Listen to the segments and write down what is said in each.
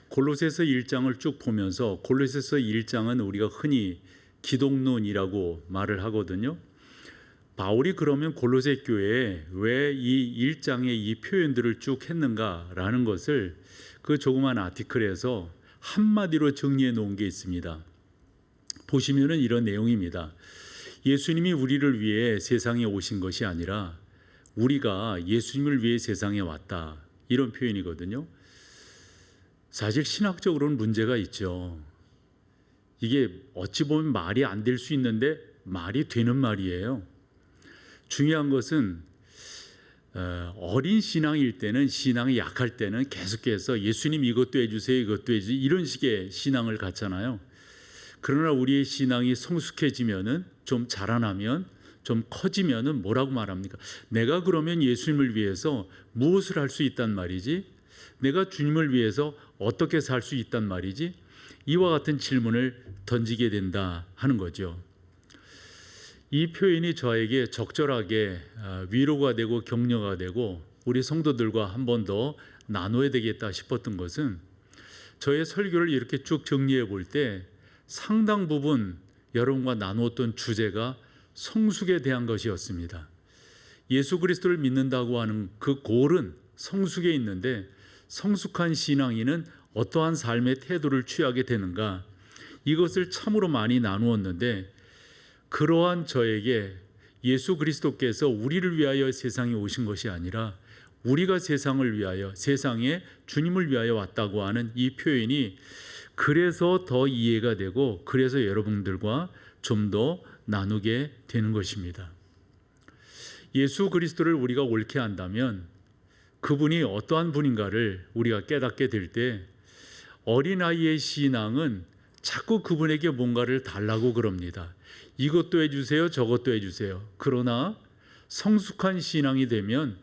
골로새서 1장을 쭉 보면서 골로새서 1장은 우리가 흔히 기독론이라고 말을 하거든요. 바울이 그러면 골로새 교회에 왜 이 1장의 이 표현들을 쭉 했는가라는 것을 그 조그만 아티클에서 한마디로 정리해 놓은 게 있습니다. 보시면은 이런 내용입니다. 예수님이 우리를 위해 세상에 오신 것이 아니라 우리가 예수님을 위해 세상에 왔다. 이런 표현이거든요. 사실 신학적으로는 문제가 있죠. 이게 어찌 보면 말이 안 될 수 있는데 말이 되는 말이에요. 중요한 것은 어린 신앙일 때는, 신앙이 약할 때는 계속해서 예수님 이것도 해주세요, 이것도 해주세요, 이런 식의 신앙을 갖잖아요. 그러나 우리의 신앙이 성숙해지면은, 좀 자라나면, 좀 커지면은 뭐라고 말합니까? 내가 그러면 예수님을 위해서 무엇을 할 수 있단 말이지? 내가 주님을 위해서 어떻게 살 수 있단 말이지? 이와 같은 질문을 던지게 된다 하는 거죠. 이 표현이 저에게 적절하게 위로가 되고 격려가 되고 우리 성도들과 한 번 더 나눠야 되겠다 싶었던 것은, 저의 설교를 이렇게 쭉 정리해 볼 때 상당 부분 여러분과 나누었던 주제가 성숙에 대한 것이었습니다. 예수 그리스도를 믿는다고 하는 그 골은 성숙에 있는데, 성숙한 신앙인은 어떠한 삶의 태도를 취하게 되는가, 이것을 참으로 많이 나누었는데, 그러한 저에게 예수 그리스도께서 우리를 위하여 세상에 오신 것이 아니라 우리가 세상을 위하여, 세상에 주님을 위하여 왔다고 하는 이 표현이 그래서 더 이해가 되고, 그래서 여러분들과 좀 더 나누게 되는 것입니다. 예수 그리스도를 우리가 옳게 안다면 그분이 어떠한 분인가를 우리가 깨닫게 될 때, 어린아이의 신앙은 자꾸 그분에게 뭔가를 달라고 그럽니다. 이것도 해주세요, 저것도 해주세요. 그러나 성숙한 신앙이 되면,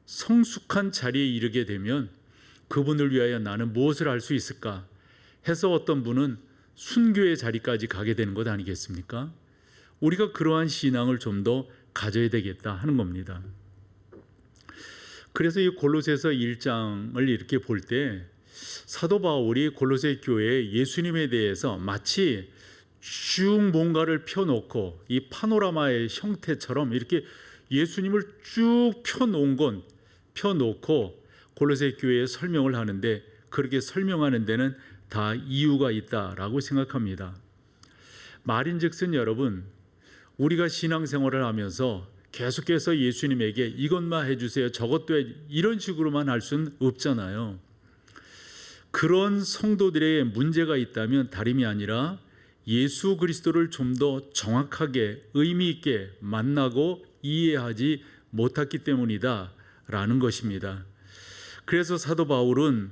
성숙한 자리에 이르게 되면 그분을 위하여 나는 무엇을 할 수 있을까 해서 어떤 분은 순교의 자리까지 가게 되는 것 아니겠습니까? 우리가 그러한 신앙을 좀 더 가져야 되겠다 하는 겁니다. 그래서 이 골로새서 1장을 이렇게 볼 때 사도 바울이 골로새 교회에 예수님에 대해서 마치 쭉 뭔가를 펴놓고, 이 파노라마의 형태처럼 이렇게 예수님을 쭉 펴놓고 골로새 교회에 설명을 하는데, 그렇게 설명하는 데는 다 이유가 있다라고 생각합니다. 말인즉슨 여러분, 우리가 신앙생활을 하면서 계속해서 예수님에게 이것만 해주세요, 저것도 이런 식으로만 할 수는 없잖아요. 그런 성도들의 문제가 있다면 다름이 아니라 예수 그리스도를 좀 더 정확하게 의미 있게 만나고 이해하지 못했기 때문이다 라는 것입니다. 그래서 사도 바울은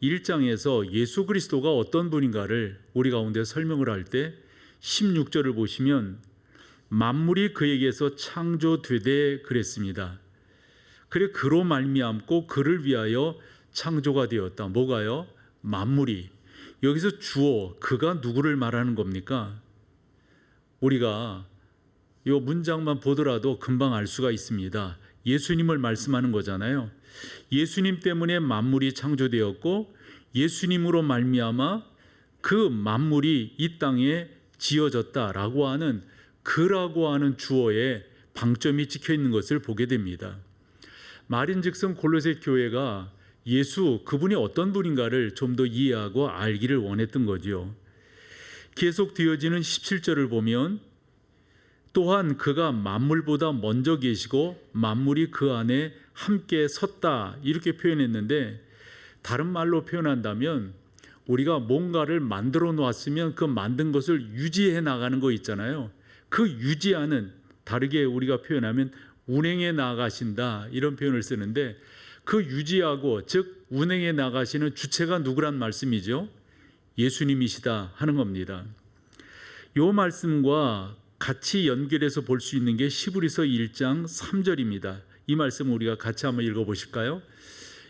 1장에서 예수 그리스도가 어떤 분인가를 우리 가운데 설명을 할 때 16절을 보시면, 만물이 그에게서 창조되되 그랬습니다. 그래 그로 말미암고 그를 위하여 창조가 되었다. 뭐가요? 만물이. 여기서 주어, 그가 누구를 말하는 겁니까? 우리가 이 문장만 보더라도 금방 알 수가 있습니다. 예수님을 말씀하는 거잖아요. 예수님 때문에 만물이 창조되었고, 예수님으로 말미암아 그 만물이 이 땅에 지어졌다라고 하는, 그라고 하는 주어에 방점이 찍혀 있는 것을 보게 됩니다. 말인즉슨 골로새 교회가 예수, 그분이 어떤 분인가를 좀 더 이해하고 알기를 원했던 거죠. 계속 되어지는 17절을 보면, 또한 그가 만물보다 먼저 계시고 만물이 그 안에 함께 섰다, 이렇게 표현했는데, 다른 말로 표현한다면 우리가 뭔가를 만들어 놓았으면 그 만든 것을 유지해 나가는 거 있잖아요. 그 유지하는, 다르게 우리가 표현하면 운행해 나가신다, 이런 표현을 쓰는데, 그 유지하고, 즉 운행해 나가시는 주체가 누구란 말씀이죠? 예수님이시다 하는 겁니다. 이 말씀과 같이 연결해서 볼 수 있는 게 히브리서 1장 3절입니다. 이 말씀 우리가 같이 한번 읽어보실까요?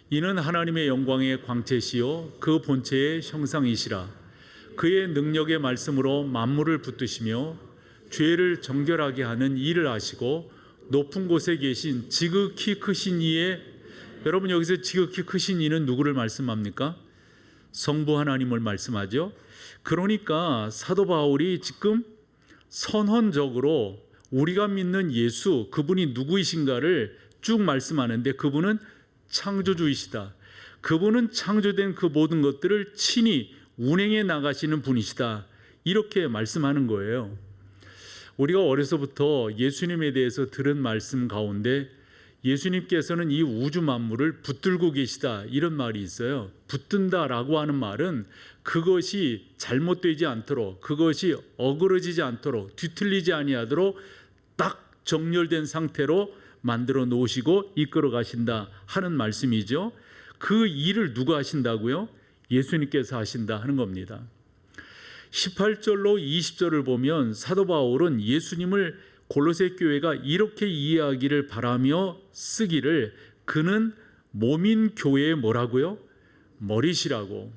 이는 하나님의 영광의 광채시요 그 본체의 형상이시라. 그의 능력의 말씀으로 만물을 붙드시며 죄를 정결하게 하는 일을 하시고, 높은 곳에 계신 지극히 크신 이의, 여러분 여기서 지극히 크신 이는 누구를 말씀합니까? 성부 하나님을 말씀하죠. 그러니까 사도 바울이 지금 선언적으로 우리가 믿는 예수, 그분이 누구이신가를 쭉 말씀하는데, 그분은 창조주이시다. 그분은 창조된 그 모든 것들을 친히 운행해 나가시는 분이시다. 이렇게 말씀하는 거예요. 우리가 어려서부터 예수님에 대해서 들은 말씀 가운데 예수님께서는 이 우주 만물을 붙들고 계시다, 이런 말이 있어요. 붙든다라고 하는 말은 그것이 잘못되지 않도록, 그것이 어그러지지 않도록, 뒤틀리지 아니하도록 딱 정렬된 상태로 만들어 놓으시고 이끌어 가신다 하는 말씀이죠. 그 일을 누가 하신다고요? 예수님께서 하신다 하는 겁니다. 18절로 20절을 보면 사도 바울은 예수님을 골로새 교회가 이렇게 이해하기를 바라며 쓰기를, 그는 몸인 교회의 뭐라고요? 머리시라고.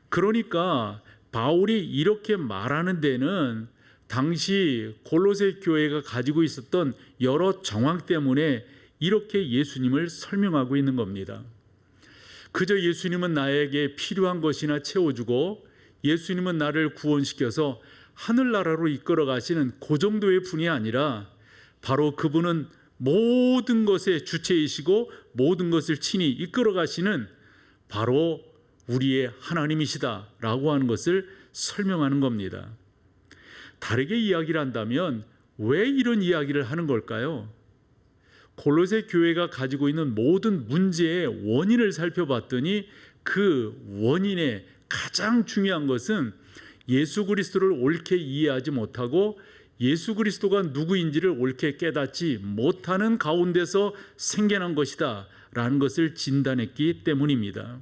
그러니까 바울이 이렇게 말하는 데는 당시 골로새 교회가 가지고 있었던 여러 정황 때문에 이렇게 예수님을 설명하고 있는 겁니다. 그저 예수님은 나에게 필요한 것이나 채워주고 예수님은 나를 구원시켜서 하늘나라로 이끌어 가시는 그 정도의 분이 아니라, 바로 그분은 모든 것의 주체이시고 모든 것을 친히 이끌어 가시는 바로 우리의 하나님이시다라고 하는 것을 설명하는 겁니다. 다르게 이야기를 한다면 왜 이런 이야기를 하는 걸까요? 골로새 교회가 가지고 있는 모든 문제의 원인을 살펴봤더니 그 원인의 가장 중요한 것은 예수 그리스도를 옳게 이해하지 못하고 예수 그리스도가 누구인지를 옳게 깨닫지 못하는 가운데서 생겨난 것이다 라는 것을 진단했기 때문입니다.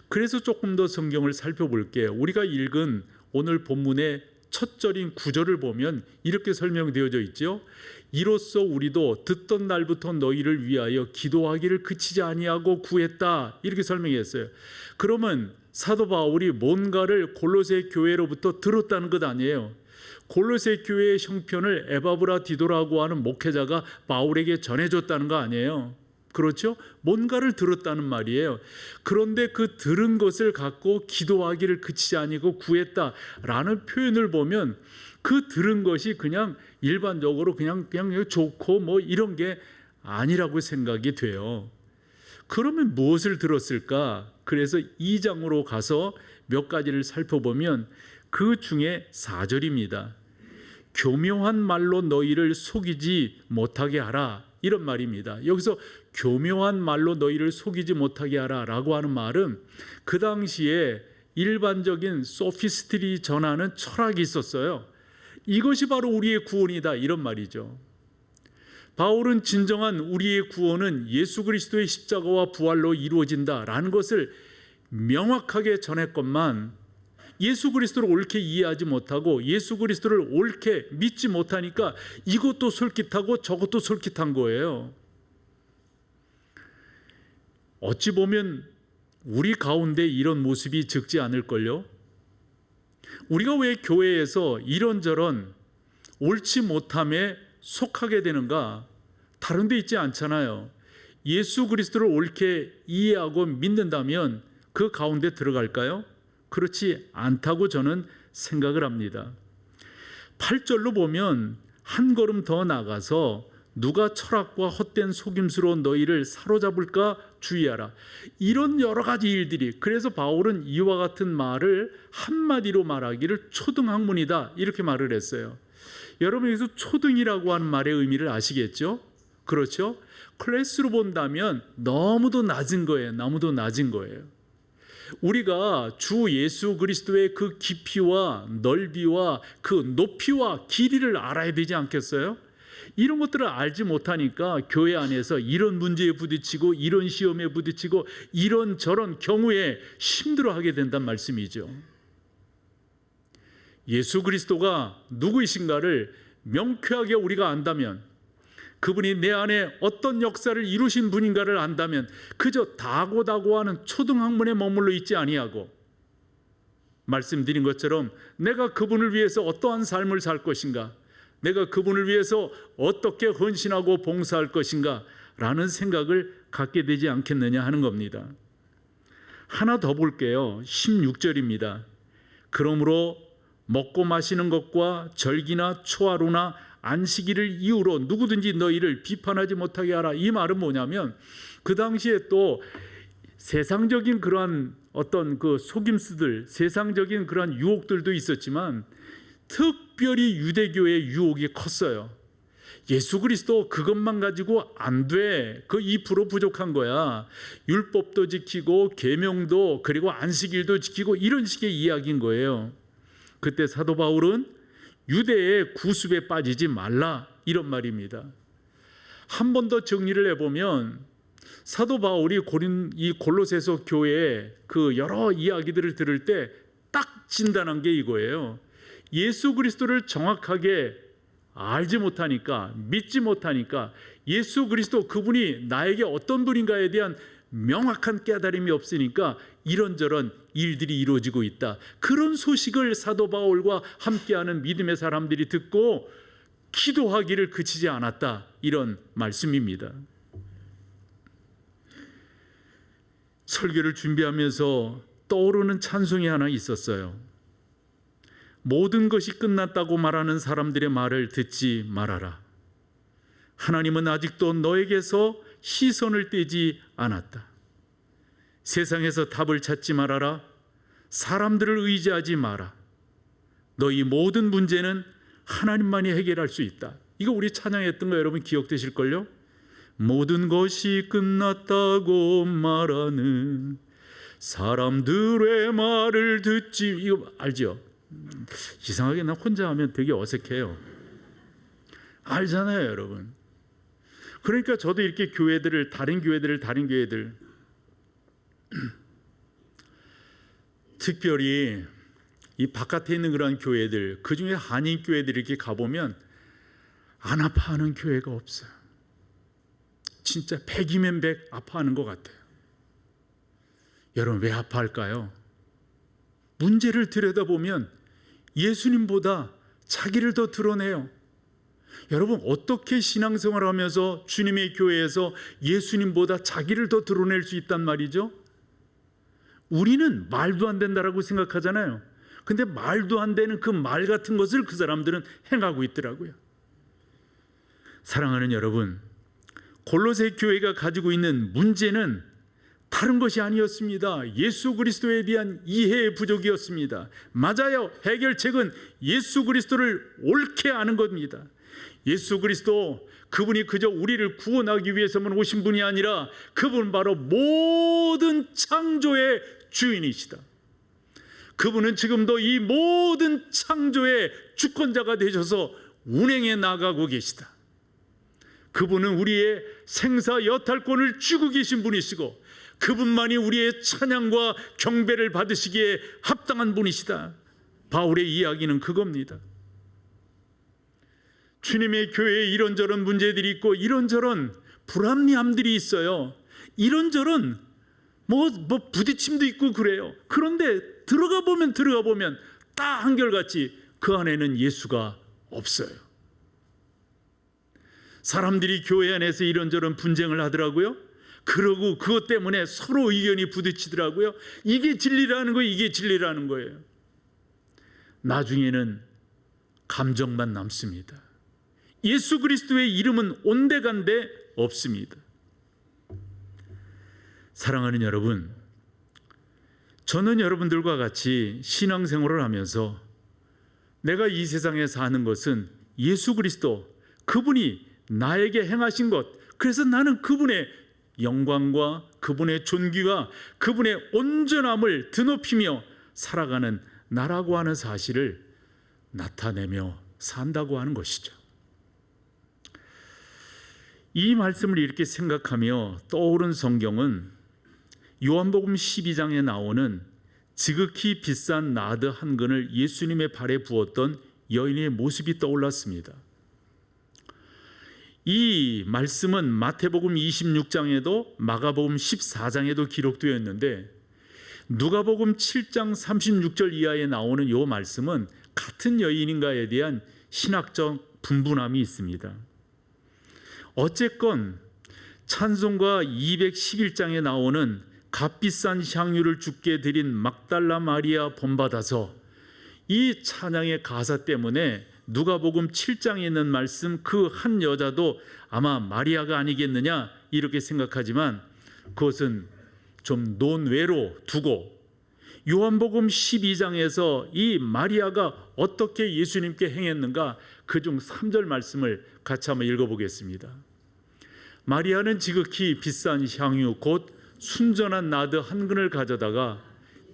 그래서 조금 더 성경을 살펴볼게요. 우리가 읽은 오늘 본문의 첫 절인 9절을 보면 이렇게 설명되어져 있죠. 이로써 우리도 듣던 날부터 너희를 위하여 기도하기를 그치지 아니하고 구했다, 이렇게 설명했어요. 그러면 사도 바울이 뭔가를 골로새 교회로부터 들었다는 것 아니에요. 골로새 교회의 형편을 에바브라디도라고 하는 목회자가 바울에게 전해줬다는 거 아니에요. 그렇죠? 뭔가를 들었다는 말이에요. 그런데 그 들은 것을 갖고 기도하기를 그치지 아니고 구했다라는 표현을 보면 그 들은 것이 그냥 일반적으로 그냥 좋고 뭐 이런 게 아니라고 생각이 돼요. 그러면 무엇을 들었을까? 그래서 2장으로 가서 몇 가지를 살펴보면 그 중에 4절입니다. 교묘한 말로 너희를 속이지 못하게 하라, 이런 말입니다. 여기서 교묘한 말로 너희를 속이지 못하게 하라 라고 하는 말은 그 당시에 일반적인 소피스트리 전하는 철학이 있었어요. 이것이 바로 우리의 구원이다, 이런 말이죠. 바울은 진정한 우리의 구원은 예수 그리스도의 십자가와 부활로 이루어진다라는 것을 명확하게 전했건만 예수 그리스도를 옳게 이해하지 못하고 예수 그리스도를 옳게 믿지 못하니까 이것도 솔깃하고 저것도 솔깃한 거예요. 어찌 보면 우리 가운데 이런 모습이 적지 않을걸요. 우리가 왜 교회에서 이런저런 옳지 못함에 속하게 되는가? 다른 데 있지 않잖아요. 예수 그리스도를 옳게 이해하고 믿는다면 그 가운데 들어갈까요? 그렇지 않다고 저는 생각을 합니다. 8절로 보면 한 걸음 더 나가서 누가 철학과 헛된 속임수로 너희를 사로잡을까 주의하라. 이런 여러 가지 일들이, 그래서 바울은 이와 같은 말을 한마디로 말하기를 초등학문이다, 이렇게 말을 했어요. 여러분, 여기서 초등이라고 하는 말의 의미를 아시겠죠? 그렇죠? 클래스로 본다면 너무도 낮은 거예요. 너무도 낮은 거예요. 우리가 주 예수 그리스도의 그 깊이와 넓이와 그 높이와 길이를 알아야 되지 않겠어요? 이런 것들을 알지 못하니까 교회 안에서 이런 문제에 부딪히고 이런 시험에 부딪히고 이런 저런 경우에 힘들어하게 된다는 말씀이죠. 예수 그리스도가 누구이신가를 명쾌하게 우리가 안다면, 그분이 내 안에 어떤 역사를 이루신 분인가를 안다면 그저 다고다고하는 초등학문에 머물러 있지 아니하고, 말씀드린 것처럼 내가 그분을 위해서 어떠한 삶을 살 것인가, 내가 그분을 위해서 어떻게 헌신하고 봉사할 것인가 라는 생각을 갖게 되지 않겠느냐 하는 겁니다. 하나 더 볼게요. 16절입니다. 그러므로 먹고 마시는 것과 절기나 초하루나 안식일을 이유로 누구든지 너희를 비판하지 못하게 하라. 이 말은 뭐냐면 그 당시에 또 세상적인 그러한 어떤 그 속임수들, 세상적인 그러한 유혹들도 있었지만 특별히 유대교의 유혹이 컸어요. 예수 그리스도 그것만 가지고 안 돼. 그 2% 부족한 거야. 율법도 지키고 계명도 그리고 안식일도 지키고 이런 식의 이야기인 거예요. 그때 사도 바울은 유대의 구습에 빠지지 말라 이런 말입니다. 한 번 더 정리를 해보면 사도 바울이 이 골로새서 교회의 그 여러 이야기들을 들을 때 딱 진단한 게 이거예요. 예수 그리스도를 정확하게 알지 못하니까, 믿지 못하니까 예수 그리스도 그분이 나에게 어떤 분인가에 대한 명확한 깨달음이 없으니까 이런저런 일들이 이루어지고 있다. 그런 소식을 사도 바울과 함께하는 믿음의 사람들이 듣고 기도하기를 그치지 않았다. 이런 말씀입니다. 설교를 준비하면서 떠오르는 찬송이 하나 있었어요. 모든 것이 끝났다고 말하는 사람들의 말을 듣지 말아라. 하나님은 아직도 너에게서 시선을 떼지 않았다. 세상에서 답을 찾지 말아라. 사람들을 의지하지 마라. 너희 모든 문제는 하나님만이 해결할 수 있다. 이거 우리 찬양했던 거 여러분 기억되실걸요? 모든 것이 끝났다고 말하는 사람들의 말을 듣지, 이거 알죠? 이상하게 나 혼자 하면 되게 어색해요. 알잖아요, 여러분. 그러니까 저도 이렇게 다른 교회들 특별히 이 바깥에 있는 그런 교회들, 그 중에 한인 교회들 이렇게 가보면 안 아파하는 교회가 없어요. 진짜 100이면 100 아파하는 것 같아요. 여러분 왜 아파할까요? 문제를 들여다보면 예수님보다 자기를 더 드러내요. 여러분 어떻게 신앙생활을 하면서 주님의 교회에서 예수님보다 자기를 더 드러낼 수 있단 말이죠? 우리는 말도 안 된다라고 생각하잖아요. 근데 말도 안 되는 그 말 같은 것을 그 사람들은 행하고 있더라고요. 사랑하는 여러분, 골로새 교회가 가지고 있는 문제는 다른 것이 아니었습니다. 예수 그리스도에 대한 이해의 부족이었습니다. 맞아요. 해결책은 예수 그리스도를 옳게 아는 겁니다. 예수 그리스도 그분이 그저 우리를 구원하기 위해서만 오신 분이 아니라 그분 바로 모든 창조의 주인이시다. 그분은 지금도 이 모든 창조의 주권자가 되셔서 운행해 나가고 계시다. 그분은 우리의 생사 여탈권을 쥐고 계신 분이시고 그분만이 우리의 찬양과 경배를 받으시기에 합당한 분이시다. 바울의 이야기는 그겁니다. 주님의 교회에 이런저런 문제들이 있고 이런저런 불합리함들이 있어요. 이런저런 뭐 부딪힘도 있고 그래요. 그런데 들어가 보면 딱 한결같이 그 안에는 예수가 없어요. 사람들이 교회 안에서 이런저런 분쟁을 하더라고요. 그러고 그것 때문에 서로 의견이 부딪히더라고요. 이게 진리라는 거예요. 이게 진리라는 거예요. 나중에는 감정만 남습니다. 예수 그리스도의 이름은 온데간데 없습니다. 사랑하는 여러분, 저는 여러분들과 같이 신앙생활을 하면서 내가 이 세상에 사는 것은 예수 그리스도, 그분이 나에게 행하신 것, 그래서 나는 그분의 영광과 그분의 존귀와 그분의 온전함을 드높이며 살아가는 나라고 하는 사실을 나타내며 산다고 하는 것이죠. 이 말씀을 이렇게 생각하며 떠오른 성경은 요한복음 12장에 나오는 지극히 비싼 나드 한 근을 예수님의 발에 부었던 여인의 모습이 떠올랐습니다. 이 말씀은 마태복음 26장에도 마가복음 14장에도 기록되어 있는데 누가복음 7장 36절 이하에 나오는 이 말씀은 같은 여인인가에 대한 신학적 분분함이 있습니다. 어쨌건 찬송가 211장에 나오는 값비싼 향유를 주께 드린 막달라 마리아 본받아서 이 찬양의 가사 때문에 누가복음 7장에 있는 말씀 그 한 여자도 아마 마리아가 아니겠느냐 이렇게 생각하지만 그것은 좀 논외로 두고 요한복음 12장에서 이 마리아가 어떻게 예수님께 행했는가 그중 3절 말씀을 같이 한번 읽어보겠습니다. 마리아는 지극히 비싼 향유 곧 순전한 나드 한 근을 가져다가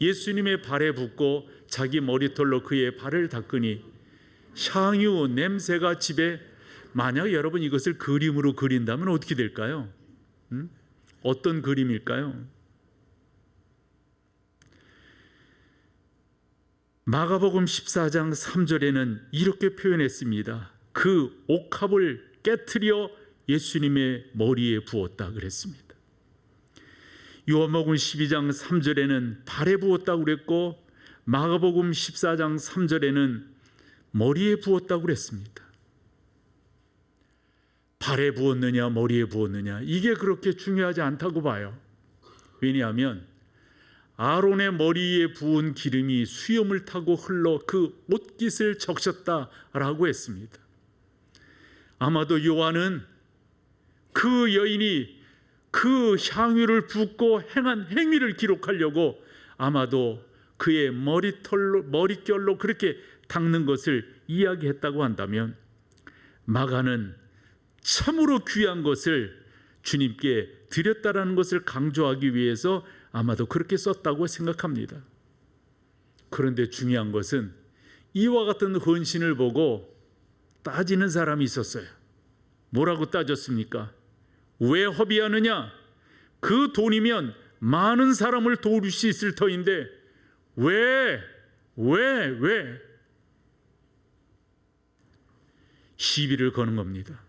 예수님의 발에 붓고 자기 머리털로 그의 발을 닦으니 향유 냄새가 집에, 만약 여러분 이것을 그림으로 그린다면 어떻게 될까요? 어떤 그림일까요? 마가복음 14장 3절에는 이렇게 표현했습니다. 그 옥합을 깨트려 예수님의 머리에 부었다 그랬습니다. 요한복음 12장 3절에는 발에 부었다고 그랬고 마가복음 14장 3절에는 머리에 부었다고 그랬습니다. 발에 부었느냐 머리에 부었느냐 이게 그렇게 중요하지 않다고 봐요. 왜냐하면 아론의 머리에 부은 기름이 수염을 타고 흘러 그 옷깃을 적셨다라고 했습니다. 아마도 요한은 그 여인이 그 향유를 붓고 행한 행위를 기록하려고 아마도 그의 머릿결로 그렇게 닦는 것을 이야기했다고 한다면 마가는 참으로 귀한 것을 주님께 드렸다라는 것을 강조하기 위해서 아마도 그렇게 썼다고 생각합니다. 그런데 중요한 것은 이와 같은 헌신을 보고 따지는 사람이 있었어요. 뭐라고 따졌습니까? 왜 허비하느냐? 그 돈이면 많은 사람을 도울 수 있을 터인데 왜? 시비를 거는 겁니다.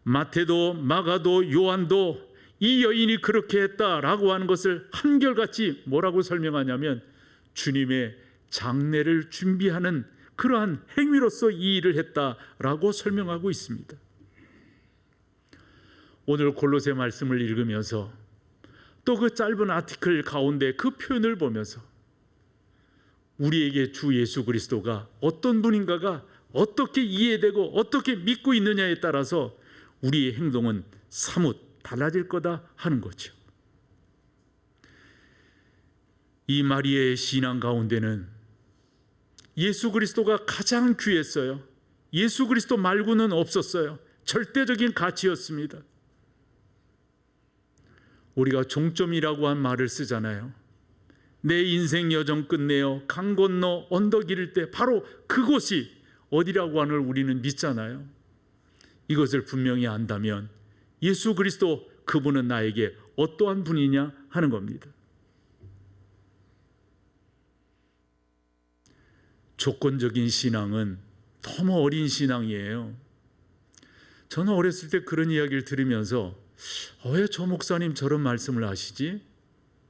마태도 마가도 요한도 이 여인이 그렇게 했다라고 하는 것을 한결같이 뭐라고 설명하냐면 주님의 장례를 준비하는 그러한 행위로서 이 일을 했다라고 설명하고 있습니다. 오늘 골로새 말씀을 읽으면서 또 그 짧은 아티클 가운데 그 표현을 보면서 우리에게 주 예수 그리스도가 어떤 분인가가 어떻게 이해되고 어떻게 믿고 있느냐에 따라서 우리의 행동은 사뭇 달라질 거다 하는 거죠. 이 마리아의 신앙 가운데는 예수 그리스도가 가장 귀했어요. 예수 그리스도 말고는 없었어요. 절대적인 가치였습니다. 우리가 종점이라고 한 말을 쓰잖아요. 내 인생 여정 끝내어 강 건너 언덕 이를 때 바로 그곳이 어디라고 하는 걸 우리는 믿잖아요. 이것을 분명히 안다면 예수 그리스도 그분은 나에게 어떠한 분이냐 하는 겁니다. 조건적인 신앙은 너무 어린 신앙이에요. 저는 어렸을 때 그런 이야기를 들으면서 왜 저 목사님 저런 말씀을 하시지?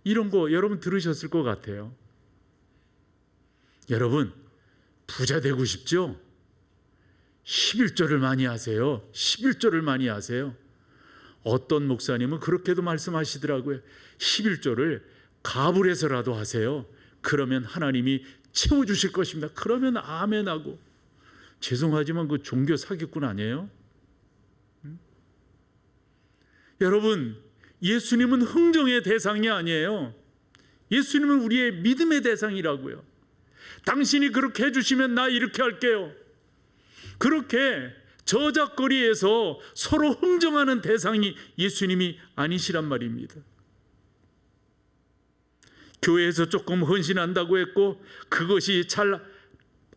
이런 거 여러분 들으셨을 것 같아요. 여러분 부자 되고 싶죠? 11조를 많이 하세요. 11조를 많이 하세요. 어떤 목사님은 그렇게도 말씀하시더라고요. 11조를 갑을 해서라도 하세요. 그러면 하나님이 채워주실 것입니다. 그러면 아멘하고. 죄송하지만 그 종교 사기꾼 아니에요? 여러분 예수님은 흥정의 대상이 아니에요. 예수님은 우리의 믿음의 대상이라고요. 당신이 그렇게 해주시면 나 이렇게 할게요. 그렇게 저작거리에서 서로 흥정하는 대상이 예수님이 아니시란 말입니다. 교회에서 조금 헌신한다고 했고 그것이 잘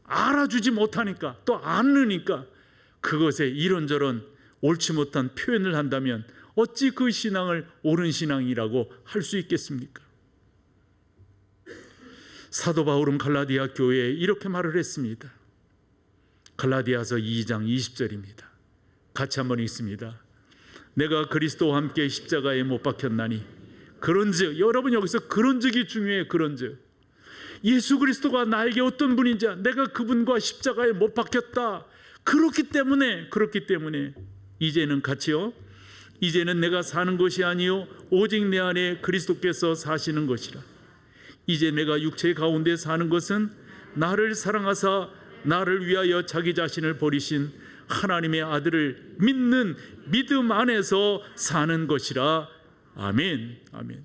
알아주지 못하니까 또 않으니까 그것에 이런저런 옳지 못한 표현을 한다면 어찌 그 신앙을 옳은 신앙이라고 할 수 있겠습니까? 사도 바울은 갈라디아 교회에 이렇게 말을 했습니다. 갈라디아서 2장 20절입니다. 같이 한번 읽습니다. 내가 그리스도와 함께 십자가에 못 박혔나니 그런즉, 여러분 여기서 그런즉이 중요해요. 그런즉 예수 그리스도가 나에게 어떤 분인지 내가 그분과 십자가에 못 박혔다. 그렇기 때문에 이제는 같이요 이제는 내가 사는 것이 아니요 오직 내 안에 그리스도께서 사시는 것이라. 이제 내가 육체 가운데 사는 것은 나를 사랑하사 나를 위하여 자기 자신을 버리신 하나님의 아들을 믿는 믿음 안에서 사는 것이라. 아멘. 아멘.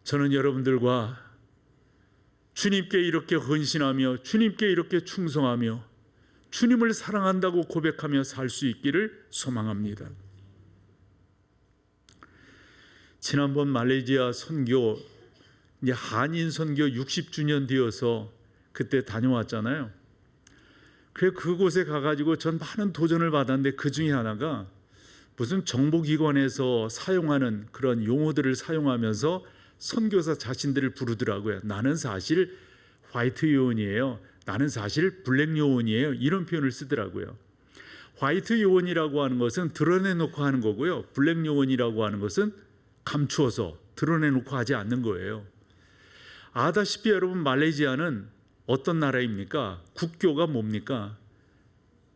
저는 여러분들과 주님께 이렇게 헌신하며 주님께 이렇게 충성하며 주님을 사랑한다고 고백하며 살 수 있기를 소망합니다. 지난번 말레이시아 선교, 이제 한인 선교 60주년 되어서 그때 다녀왔잖아요. 그래서 그곳에 가가지고 전 많은 도전을 받았는데 그 중에 하나가 무슨 정보기관에서 사용하는 그런 용어들을 사용하면서 선교사 자신들을 부르더라고요. 나는 사실 화이트 요원이에요. 나는 사실 블랙 요원이에요. 이런 표현을 쓰더라고요. 화이트 요원이라고 하는 것은 드러내놓고 하는 거고요. 블랙 요원이라고 하는 것은 감추어서 드러내놓고 하지 않는 거예요. 아다시피 여러분, 말레이시아는 어떤 나라입니까? 국교가 뭡니까?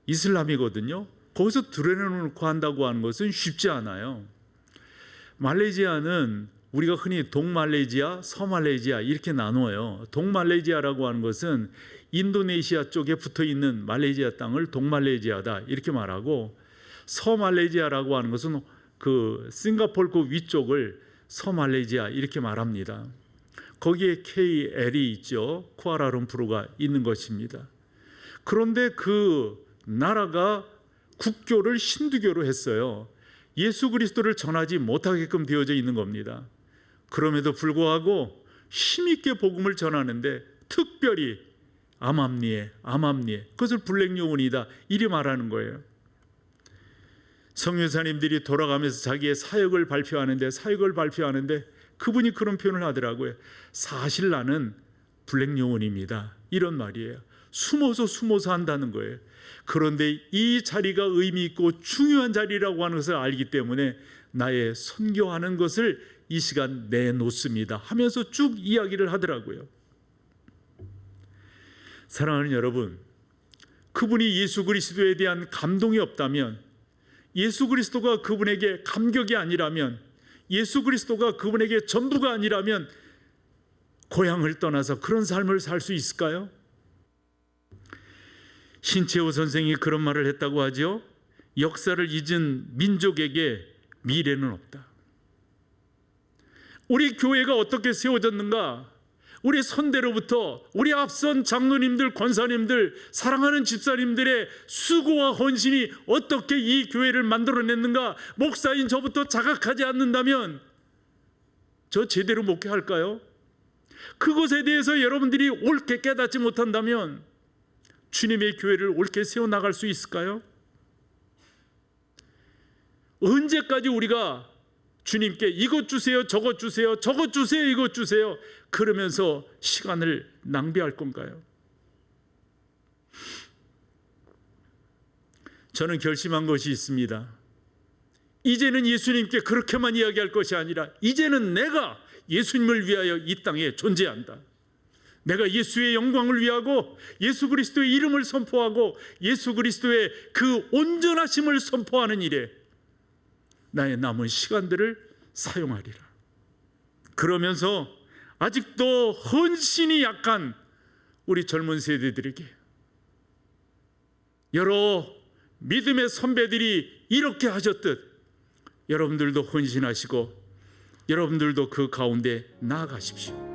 이슬람이거든요. 거기서 드러내놓고 한다고 하는 것은 쉽지 않아요. 말레이시아는 우리가 흔히 동말레이시아, 서말레이시아 이렇게 나누어요. 동말레이시아라고 하는 것은 인도네시아 쪽에 붙어 있는 말레이시아 땅을 동말레이시아다 이렇게 말하고, 서말레이시아라고 하는 것은 그 싱가포르 그 위쪽을 서말레이시아 이렇게 말합니다. 거기에 KL이 있죠. 쿠알라룸푸르가 있는 것입니다. 그런데 그 나라가 국교를 힌두교로 했어요. 예수 그리스도를 전하지 못하게끔 되어져 있는 겁니다. 그럼에도 불구하고 힘있게 복음을 전하는데 특별히 암암리에 그것을 블랙 요원이다 이리 말하는 거예요. 성교사님들이 돌아가면서 자기의 사역을 발표하는데 그분이 그런 표현을 하더라고요. 사실 나는 블랙 요원입니다. 이런 말이에요. 숨어서 한다는 거예요. 그런데 이 자리가 의미 있고 중요한 자리라고 하는 것을 알기 때문에 나의 선교하는 것을 이 시간 내놓습니다 하면서 쭉 이야기를 하더라고요. 사랑하는 여러분, 그분이 예수 그리스도에 대한 감동이 없다면, 예수 그리스도가 그분에게 감격이 아니라면, 예수 그리스도가 그분에게 전부가 아니라면 고향을 떠나서 그런 삶을 살 수 있을까요? 신채호 선생이 그런 말을 했다고 하죠. 역사를 잊은 민족에게 미래는 없다. 우리 교회가 어떻게 세워졌는가? 우리 선대로부터 우리 앞선 장로님들, 권사님들, 사랑하는 집사님들의 수고와 헌신이 어떻게 이 교회를 만들어냈는가? 목사인 저부터 자각하지 않는다면 저 제대로 목회할까요? 그것에 대해서 여러분들이 옳게 깨닫지 못한다면 주님의 교회를 옳게 세워나갈 수 있을까요? 언제까지 우리가 주님께 이것 주세요, 저것 주세요, 저것 주세요, 이것 주세요 그러면서 시간을 낭비할 건가요? 저는 결심한 것이 있습니다. 이제는 예수님께 그렇게만 이야기할 것이 아니라 이제는 내가 예수님을 위하여 이 땅에 존재한다. 내가 예수의 영광을 위하고 예수 그리스도의 이름을 선포하고 예수 그리스도의 그 온전하심을 선포하는 일에 나의 남은 시간들을 사용하리라. 그러면서 아직도 헌신이 약한 우리 젊은 세대들에게 여러 믿음의 선배들이 이렇게 하셨듯 여러분들도 헌신하시고 여러분들도 그 가운데 나아가십시오.